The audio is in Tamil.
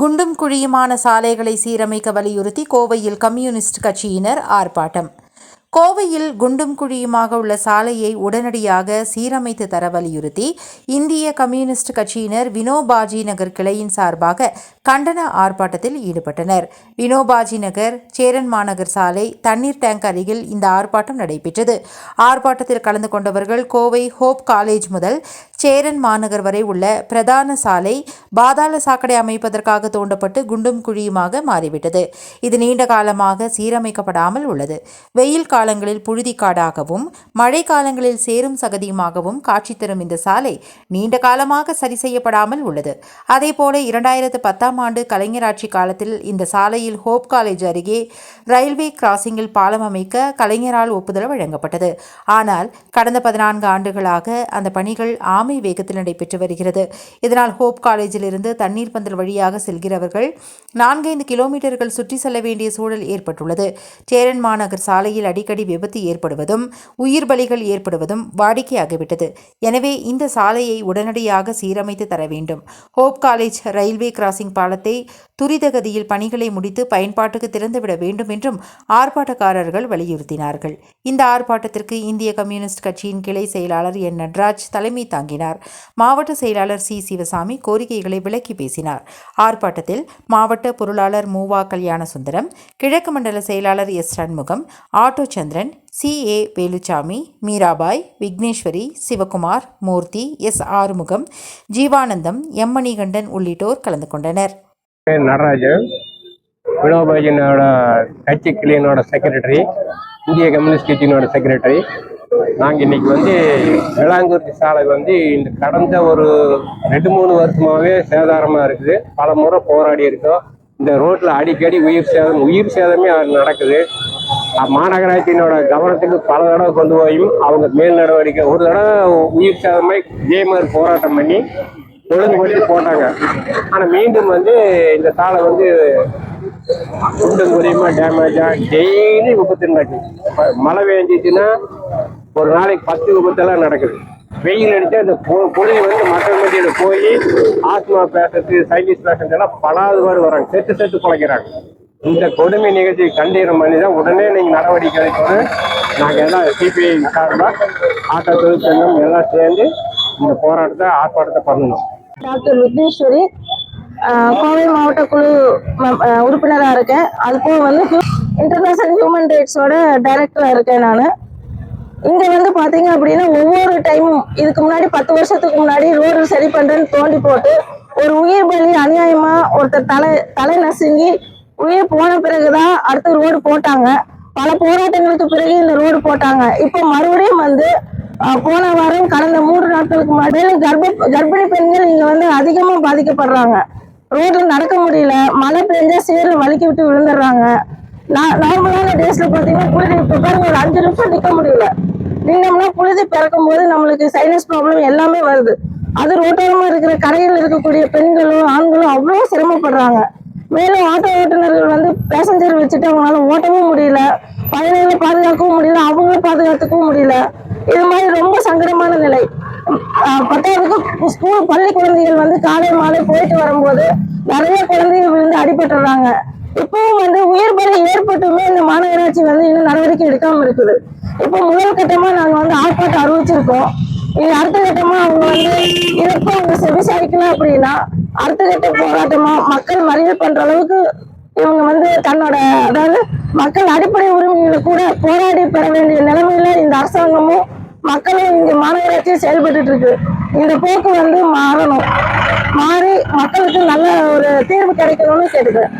குண்டும் குழியுமான சாலைகளை சீரமைக்க வலியுறுத்தி கோவையில் கம்யூனிஸ்ட் கட்சியினர் ஆர்ப்பாட்டம். கோவையில் குண்டும் குழியுமாக உள்ள சாலையை உடனடியாக சீரமைத்து தர வலியுறுத்தி இந்திய கம்யூனிஸ்ட் கட்சியினர் வினோபாஜி நகர் கிளையின் சார்பாக கண்டன ஆர்ப்பாட்டத்தில் ஈடுபட்டனர். வினோபாஜி நகர், சேரன் மாநகர் சாலை, தண்ணீர் டேங்க் அருகில் இந்த ஆர்ப்பாட்டம் நடைபெற்றது. ஆர்ப்பாட்டத்தில் கலந்து கொண்டவர்கள் கோவை ஹோப் காலேஜ் முதல் சேரன் மாநகர் வரை உள்ள பிரதான சாலை பாதாள சாக்கடை அமைப்பதற்காக தோண்டப்பட்டு குண்டும் குழியுமாக மாறிவிட்டது. இது நீண்ட காலமாக சீரமைக்கப்படாமல் உள்ளது. வெயில் காலங்களில் புழுதி காடாகவும் மழை காலங்களில் சேரும் சகதியுமாகவும் காட்சி தரும் இந்த சாலை நீண்ட காலமாக சரி செய்யப்படாமல் உள்ளது. அதேபோல 2010ஆம் ஆண்டு கலைஞர் ஆட்சி காலத்தில் இந்த சாலையில் ஹோப் காலேஜ் அருகே ரயில்வே கிராசிங்கில் பாலம் அமைக்க கலைஞரால் ஒப்புதல் வழங்கப்பட்டது. ஆனால் கடந்த 14 ஆண்டுகளாக அந்த பணிகள் ஆமை வேகத்தில் நடைபெற்று வருகிறது. இதனால் ஹோப் காலேஜில் இருந்து தண்ணீர் பந்தல் வழியாக செல்கிறவர்கள் 4-5 கிலோமீட்டர்கள் சுற்றி செல்ல வேண்டிய சூழல் ஏற்பட்டுள்ளது. சேரன் மாநகர் சாலையில் அடிக்கடி விபத்து ஏற்படுவதும் உயிர் பலிகள் ஏற்படுவதும் வாடிக்கையாகிவிட்டது. எனவே இந்த சாலையை உடனடியாக சீரமைத்து தர வேண்டும். ஹோப் காலேஜ் ரயில்வே கிராசிங் பாலத்தை துரிதகதியில் பணிகளை முடித்து பயன்பாட்டுக்கு திறந்துவிட வேண்டும் என்றும் ஆர்ப்பாட்டக்காரர்கள் வலியுறுத்தினார்கள். இந்த ஆர்ப்பாட்டத்திற்கு இந்திய கம்யூனிஸ்ட் கட்சியின் கிளை செயலாளர் என் நடராஜ் தலைமை தாங்கினார். மாவட்ட செயலாளர் சி சிவசாமி கோரிக்கைகளை விளக்கி பேசினார். ஆர்ப்பாட்டத்தில் மாவட்ட பொருளாளர் மூவா கல்யாணசுந்தரம், கிழக்கு மண்டல செயலாளர் எஸ் சண்முகம், ஆட்டோ சந்திரன், சி.ஏ. வேலுச்சாமி, மீராபாய், விக்னேஸ்வரி, சிவகுமார், மூர்த்தி, எஸ். ஆறுமுகம், ஜீவானந்தம், எம். மணிகண்டன் உள்ளிட்டோர் கலந்து கொண்டனர். நடராஜன், வினோபாஜினோட கட்சி கிளையினோட செக்ரட்டரி, இந்திய கம்யூனிஸ்ட் கட்சியினோட செக்ரட்டரி. நாங்கள் இன்னைக்கு வேளாங்குறிச்சி சாலை இந்த கடந்த ஒரு 2-3 வருஷமாகவே சேதாரமாக இருக்குது. பல முறை போராடி இருக்கோம். இந்த ரோட்டில் அடிக்கடி உயிர் சேதமே நடக்குது. மாநகராட்சியினோட கவனத்துக்கு பல தடவை கொண்டு போயும் அவங்க மேல் நடவடிக்கை, ஒரு தடவை உயிர் சேதமாய் இதே மாதிரி போராட்டம் பண்ணி ஒழுங்குபடுத்தி போட்டாங்க. ஆனால் மீண்டும் இந்த சாலை குண்டும் குறையுமா டேமேஜா டெய்லி விபத்து நடக்குது. மழை பெஞ்சிச்சுன்னா ஒரு நாளைக்கு 10 விபத்தெல்லாம் நடக்குது. வெயில் அடிச்சா இந்த பொழுது மக்கள் மத்தியில் போய் ஆஸ்மா பேஷண்ட், சைனீஸ் பேஷண்ட் எல்லாம் பலாது மாதிரி வராங்க, செத்து குலைக்கிறாங்க. இந்த கொடுமை நிகழ்ச்சி கண்டீரம் பண்ணி தான் உடனே நீங்கள் நடவடிக்கை எடுக்கணும். நாங்கள் எல்லாம் சிபிஐ சார்பாக ஆட்டோ தொழிற்சங்கம் எல்லாம் சேர்ந்து இந்த ஆர்ப்பாட்டத்தை பண்ணணும். டாக்டர் விக்னேஸ்வரி, கோவை மாவட்ட குழு உறுப்பினராக இருக்கேன். அதுபோக இன்டர்நேஷனல் ஹியூமன் ரைட்ஸோட டைரக்டராக இருக்கேன் நான். இங்கே பார்த்தீங்க அப்படின்னா ஒவ்வொரு டைமும் இதுக்கு முன்னாடி 10 வருஷத்துக்கு முன்னாடி ரோடு சரி பண்ணுறேன்னு தோண்டி போட்டு ஒரு உயிர் பலி அநியாயமாக ஒருத்தர் தலை நசுங்கி உயிர் போன பிறகுதான் அடுத்த ரோடு போட்டாங்க. பல போராட்டங்களுக்கு பிறகு இந்த ரோடு போட்டாங்க. இப்போ மறுபடியும் போன வாரம் கடந்த 3 நாட்களுக்கு முன்னாடி கர்ப்பிணி பெண்கள் இங்க அதிகமா பாதிக்கப்படுறாங்க. ரோட்ல நடக்க முடியல, மழை பெஞ்சா சேறு வலிக்கி விட்டு விழுந்துடுறாங்க. நார்மலான டேஸ்ல பாத்தீங்கன்னா புழுதி பாருங்க, ஒரு 5 நிமிஷம் நிக்க முடியல. நீங்கம்னா புழுதி பிறக்கும் போது நம்மளுக்கு சைனஸ் ப்ராப்ளம் எல்லாமே வருது. அது ரோட்டோரமா இருக்கிற கரையில் இருக்கக்கூடிய பெண்களும் ஆண்களும் அவ்வளோ சிரமப்படுறாங்க. மேலும் ஆட்டோ ஓட்டுநர்கள் பேசஞ்சர் வச்சுட்டு அவங்களால ஓட்டவும் முடியல, பயணிகளை பாதுகாக்கவும் முடியல, அவங்கள பாதுகாத்துக்கவும் முடியல. இது மாதிரி ரொம்ப சங்கடமான நிலை. 10ஆவதுக்கு ஸ்கூல் பள்ளி குழந்தைகள் காலை மாலை போயிட்டு வரும்போது நிறைய குழந்தைகள் அடிபட்டுறாங்க. இப்பவும் உயிர் பலி ஏற்பட்டுமே இந்த மாநகராட்சி இன்னும் நடவடிக்கை எடுக்காம இருக்குது. இப்போ முதல் கட்டமா நாங்க ஆர்ப்பாட்டம் அறிவிச்சிருக்கோம். இது அடுத்த கட்டமா அவங்க இதற்கும் அவங்க செவிசாய்க்கல அப்படின்னா அடுத்த கட்ட போராட்டமா மக்கள் மறியல் பண்ற அளவுக்கு இவங்க தன்னோட, அதாவது மக்கள் அடிப்படை உரிமைகளை கூட போராடி பெற வேண்டிய நிலைமையில இந்த அரசாங்கமும் மக்களும் இங்க மாநகராட்சியும் செயல்பட்டு இருக்கு. இந்த போக்கு மாறணும். மாறி மக்களுக்கு நல்ல ஒரு தீர்வு கிடைக்கணும்னு கேட்டுக்கிறேன்.